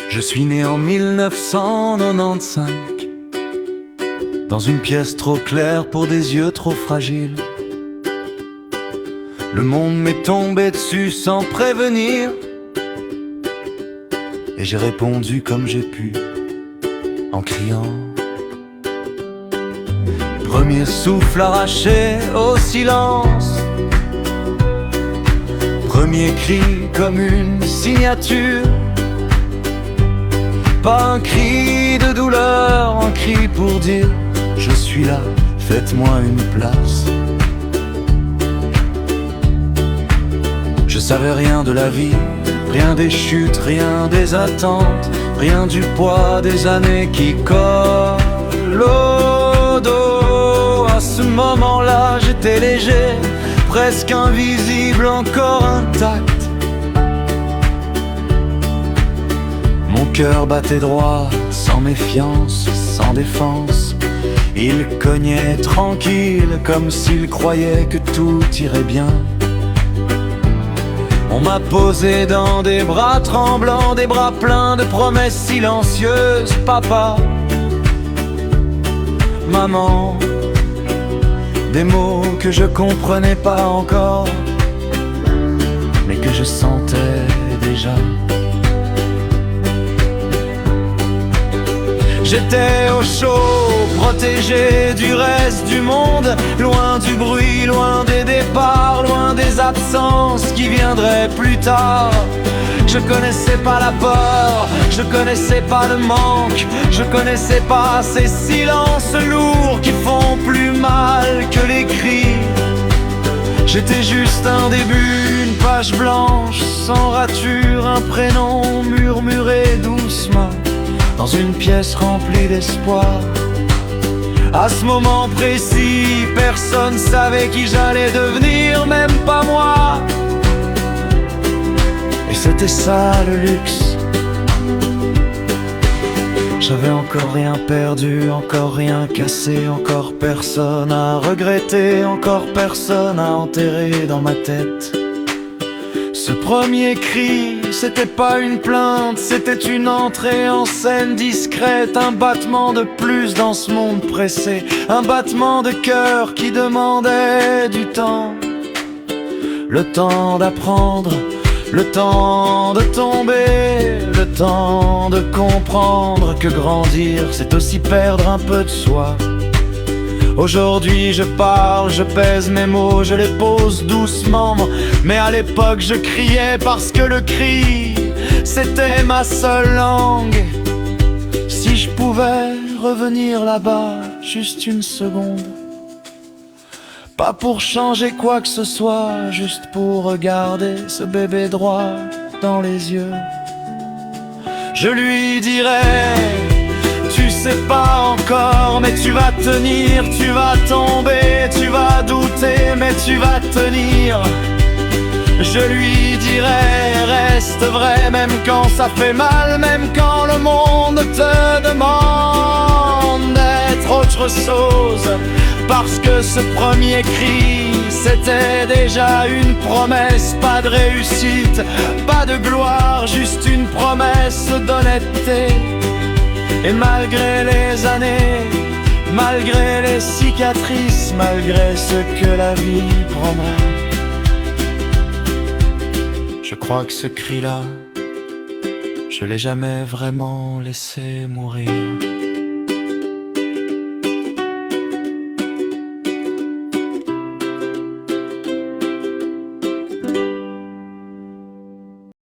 Je suis né en 1995, dans une pièce trop claire pour des yeux trop fragiles. Le monde m'est tombé dessus sans prévenir, et j'ai répondu comme j'ai pu, en criant. Premier souffle arraché au silence, premier cri comme une signature. Pas un cri de douleur, un cri pour dire je suis là, faites-moi une place. Je savais rien de la vie, rien des chutes, rien des attentes, rien du poids des années qui collent au dos. À ce moment-là, j'étais léger, presque invisible, encore intact. Mon cœur battait droit, sans méfiance, sans défense. Il cognait tranquille, comme s'il croyait que tout irait bien. On m'a posé dans des bras tremblants, des bras pleins de promesses silencieuses. Papa, maman, des mots que je comprenais pas encore, mais que je sentais déjà. J'étais au chaud, protégé du reste du monde, loin du bruit, loin des départs, loin des absences qui viendraient plus tard. Je connaissais pas la peur, je connaissais pas le manque, je connaissais pas ces silences lourds qui font plus mal que les cris. J'étais juste un début, une page blanche, sans rature, un prénom murmuré doucement dans une pièce remplie d'espoir. À ce moment précis, personne savait qui j'allais devenir, même pas moi. Et c'était ça le luxe. J'avais encore rien perdu, encore rien cassé, encore personne à regretter, encore personne à enterrer dans ma tête. Ce premier cri, c'était pas une plainte, c'était une entrée en scène discrète, un battement de plus dans ce monde pressé, un battement de cœur qui demandait du temps. Le temps d'apprendre, le temps de tomber, le temps de comprendre que grandir, c'est aussi perdre un peu de soi. Aujourd'hui je parle, je pèse mes mots, je les pose doucement. Mais à l'époque je criais parce que le cri, c'était ma seule langue. Si je pouvais revenir là-bas, juste une seconde, pas pour changer quoi que ce soit, juste pour regarder ce bébé droit dans les yeux, je lui dirais: tu sais pas encore, mais tu vas tenir, tu vas tomber, tu vas douter, mais tu vas tenir. Je lui dirai: reste vrai, même quand ça fait mal, même quand le monde te demande d'être autre chose. Parce que ce premier cri, c'était déjà une promesse, pas de réussite, pas de gloire, juste une promesse d'honnêteté. Et malgré les années, malgré les cicatrices, malgré ce que la vie prendra, je crois que ce cri-là, je l'ai jamais vraiment laissé mourir.